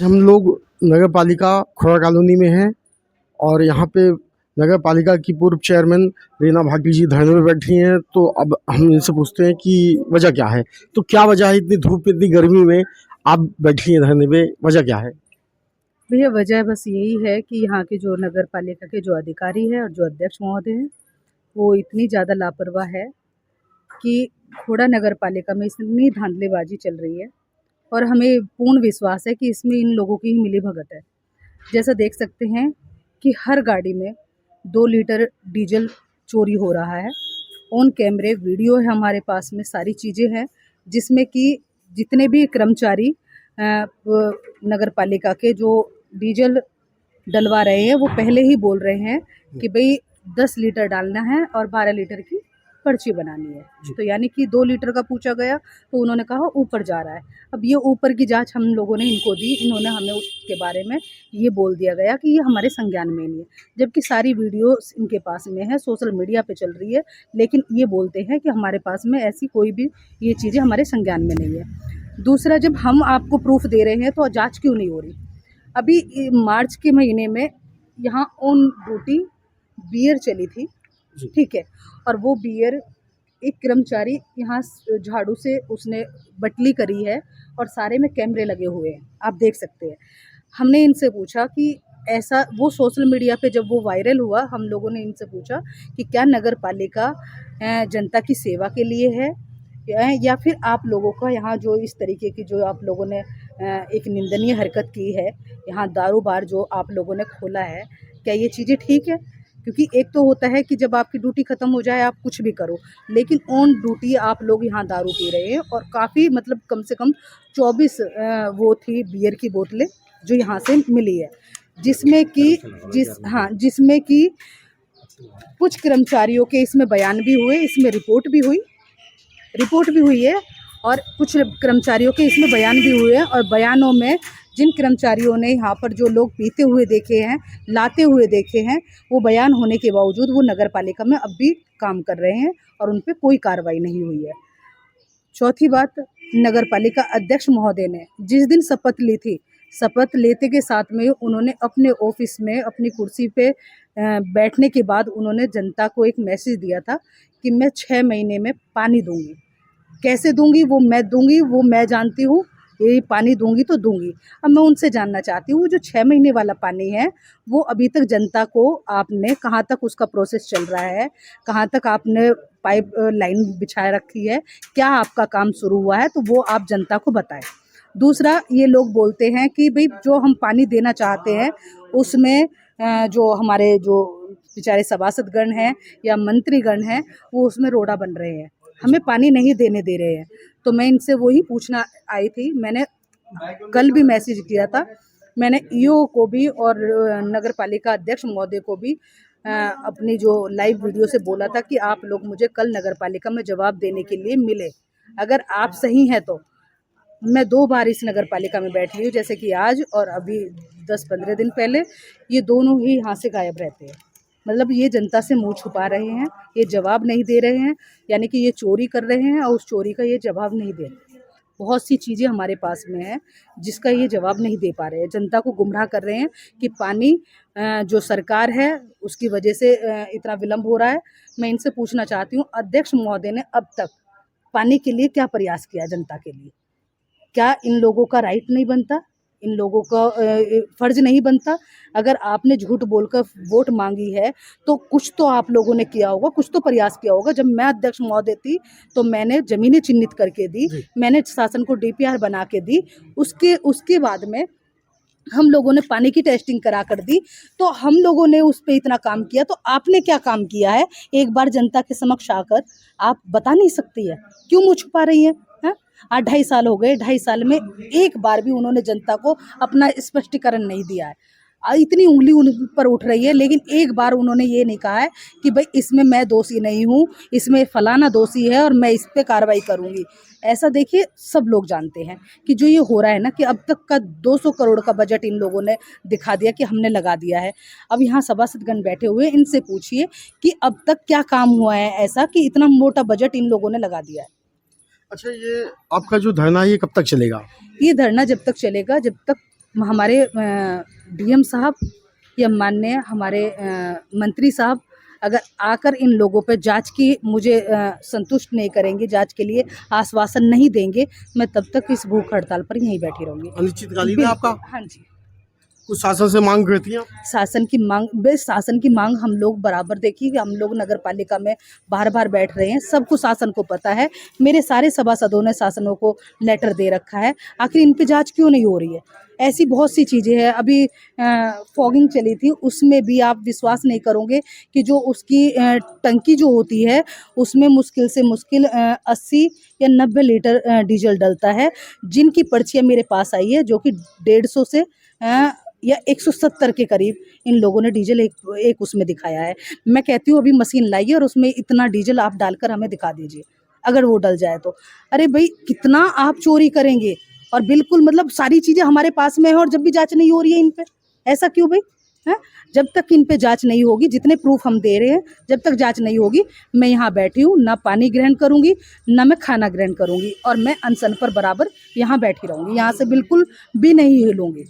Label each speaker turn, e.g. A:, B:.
A: हम लोग नगर पालिका खोड़ा कॉलोनी में हैं और यहाँ पे नगर पालिका की पूर्व चेयरमैन रीना भाटी जी धरने में बैठी हैं। तो अब हम इनसे पूछते हैं कि वजह क्या है। तो क्या वजह है, इतनी धूप इतनी गर्मी में आप बैठी हैं धरने पे, वजह क्या है?
B: भैया वजह बस यही है कि यहाँ के जो नगर पालिका के जो अधिकारी है और जो अध्यक्ष महोदय हैं वो इतनी ज़्यादा लापरवाह है कि खोड़ा नगर पालिका में इतनी धांधलेबाजी चल रही है और हमें पूर्ण विश्वास है कि इसमें इन लोगों की ही मिलीभगत है। जैसा देख सकते हैं कि हर गाड़ी में 2 लीटर डीजल चोरी हो रहा है। ऑन कैमरे वीडियो है हमारे पास में, सारी चीज़ें हैं जिसमें कि जितने भी कर्मचारी नगर पालिका के जो डीजल डलवा रहे हैं वो पहले ही बोल रहे हैं कि भाई 10 लीटर डालना है और 12 लीटर की पर्ची बनानी है। तो यानी कि 2 लीटर का पूछा गया तो उन्होंने कहा ऊपर जा रहा है। अब ये ऊपर की जांच हम लोगों ने इनको दी, इन्होंने हमें उसके बारे में ये बोल दिया गया कि ये हमारे संज्ञान में नहीं है, जबकि सारी वीडियोस इनके पास में है, सोशल मीडिया पे चल रही है, लेकिन ये बोलते हैं कि हमारे पास में ऐसी कोई भी ये चीज़ें हमारे संज्ञान में नहीं है। दूसरा, जब हम आपको प्रूफ दे रहे हैं तो जाँच क्यों नहीं हो रही? अभी मार्च के महीने में यहाँ ऑन ड्यूटी बियर चली थी, ठीक है, और वो बियर एक कर्मचारी यहाँ झाड़ू से उसने बटली करी है और सारे में कैमरे लगे हुए हैं, आप देख सकते हैं। हमने इनसे पूछा कि ऐसा, वो सोशल मीडिया पे जब वो वायरल हुआ, हम लोगों ने इनसे पूछा कि क्या नगर पालिका जनता की सेवा के लिए है या फिर आप लोगों का यहाँ जो इस तरीके की जो आप लोगों ने एक निंदनीय हरकत की है, यहाँ दारू बार जो आप लोगों ने खोला है, क्या ये चीज़ें ठीक है? क्योंकि एक तो होता है कि जब आपकी ड्यूटी ख़त्म हो जाए आप कुछ भी करो, लेकिन ऑन ड्यूटी आप लोग यहाँ दारू पी रहे हैं और काफ़ी मतलब कम से कम 24 वो थी बियर की बोतलें जो यहाँ से मिली है, जिसमें कि कुछ कर्मचारियों के इसमें बयान भी हुए, इसमें रिपोर्ट भी हुई है और कुछ कर्मचारियों के इसमें बयान भी हुए हैं। और बयानों में जिन कर्मचारियों ने यहाँ पर जो लोग पीते हुए देखे हैं, लाते हुए देखे हैं, वो बयान होने के बावजूद वो नगर पालिका में अब भी काम कर रहे हैं और उन पे कोई कार्रवाई नहीं हुई है। चौथी बात, नगर पालिका अध्यक्ष महोदय ने जिस दिन शपथ ली थी, शपथ लेते के साथ में उन्होंने अपने ऑफिस में अपनी कुर्सी पे बैठने के बाद उन्होंने जनता को एक मैसेज दिया था कि मैं 6 महीने में पानी दूंगी। कैसे दूंगी वो मैं दूंगी, वो मैं जानती हूँ, ये पानी दूंगी तो दूंगी। अब मैं उनसे जानना चाहती हूँ जो 6 महीने वाला पानी है वो अभी तक जनता को आपने कहाँ तक उसका प्रोसेस चल रहा है, कहाँ तक आपने पाइप लाइन बिछा रखी है, क्या आपका काम शुरू हुआ है, तो वो आप जनता को बताएं। दूसरा, ये लोग बोलते हैं कि भाई जो हम पानी देना चाहते हैं उसमें जो हमारे जो बेचारे सभासदगण हैं या मंत्रीगण हैं वो उसमें रोड़ा बन रहे हैं, हमें पानी नहीं देने दे रहे हैं। तो मैं इनसे वही पूछना आई थी, मैंने कल भी मैसेज किया था, मैंने ईओ को भी और नगर पालिका अध्यक्ष महोदय को भी अपनी जो लाइव वीडियो से बोला था कि आप लोग मुझे कल नगर पालिका में जवाब देने के लिए मिले। अगर आप सही हैं तो मैं 2 बार इस नगर पालिका में बैठी हूँ, जैसे कि आज और अभी 10-15 दिन पहले, ये दोनों ही यहाँ से गायब रहते हैं। मतलब ये जनता से मुँह छुपा रहे हैं, ये जवाब नहीं दे रहे हैं, यानी कि ये चोरी कर रहे हैं और उस चोरी का ये जवाब नहीं दे रहे। बहुत सी चीज़ें हमारे पास में है जिसका ये जवाब नहीं दे पा रहे हैं, जनता को गुमराह कर रहे हैं कि पानी जो सरकार है उसकी वजह से इतना विलम्ब हो रहा है। मैं इनसे पूछना चाहती हूँ, अध्यक्ष महोदय ने अब तक पानी के लिए क्या प्रयास किया जनता के लिए? क्या इन लोगों का राइट नहीं बनता, इन लोगों का फ़र्ज़ नहीं बनता? अगर आपने झूठ बोलकर वोट मांगी है तो कुछ तो आप लोगों ने किया होगा, कुछ तो प्रयास किया होगा। जब मैं अध्यक्ष महोदय थी तो मैंने ज़मीनें चिन्हित करके दी, मैंने शासन को डीपीआर बना के दी, उसके बाद में हम लोगों ने पानी की टेस्टिंग करा कर दी। तो हम लोगों ने उस पे इतना काम किया, तो आपने क्या काम किया है? एक बार जनता के समक्ष आकर आप बता नहीं सकती है? क्यों मुँह छुपा रही हैं? हैं? आज 2.5 साल हो गए, 2.5 साल में एक बार भी उन्होंने जनता को अपना स्पष्टीकरण नहीं दिया है। इतनी उँगली उन पर उठ रही है, लेकिन एक बार उन्होंने ये नहीं कहा है कि भाई इसमें मैं दोषी नहीं हूँ, इसमें फलाना दोषी है और मैं इस पे कार्रवाई करूँगी। ऐसा देखिए सब लोग जानते हैं कि जो ये हो रहा है ना, कि अब तक का 200 करोड़ का बजट इन लोगों ने दिखा दिया कि हमने लगा दिया है। अब यहाँ सभासदगण बैठे हुए, इनसे पूछिए कि अब तक क्या काम हुआ है ऐसा कि इतना मोटा बजट इन लोगों ने लगा दिया है।
A: अच्छा, ये आपका जो धरना है ये कब तक चलेगा?
B: ये धरना जब तक चलेगा जब तक हमारे डीएम साहब या माननीय हमारे मंत्री साहब अगर आकर इन लोगों पे जांच की मुझे संतुष्ट नहीं करेंगे, जांच के लिए आश्वासन नहीं देंगे, मैं तब तक इस भूख हड़ताल पर यहीं बैठी रहूंगी।
A: अनिश्चितकालीन है आपका?
B: हाँ जी।
A: कुछ शासन से मांग करती हैं आप?
B: शासन की मांग हम लोग बराबर देखिए, हम लोग नगर पालिका में बार बार बैठ रहे हैं, सबको शासन को पता है, मेरे सारे सभासदों ने शासनों को लेटर दे रखा है, आखिर इन पे जांच क्यों नहीं हो रही है। ऐसी बहुत सी चीज़ें हैं। अभी फॉगिंग चली थी, उसमें भी आप विश्वास नहीं करोगे कि जो उसकी टंकी जो होती है उसमें मुश्किल से मुश्किल 80 या 90 लीटर डीजल डलता है, जिनकी पर्चियाँ मेरे पास आई है जो कि 150 से या 170 के करीब इन लोगों ने डीजल एक उसमें दिखाया है। मैं कहती हूँ अभी मशीन लाइए और उसमें इतना डीजल आप डालकर हमें दिखा दीजिए, अगर वो डल जाए तो। अरे भाई कितना आप चोरी करेंगे, और बिल्कुल मतलब सारी चीज़ें हमारे पास में है और जब भी जांच नहीं हो रही है इन पे, ऐसा क्यों भाई? हैं? जब तक इन पे जांच नहीं होगी, जितने प्रूफ हम दे रहे हैं, जब तक जांच नहीं होगी, मैं यहाँ बैठी हूँ, ना पानी ग्रहण करूँगी, ना मैं खाना ग्रहण करूँगी, और मैं अनशन पर बराबर यहाँ बैठी रहूँगी, यहाँ से बिल्कुल भी नहीं हिलूँगी।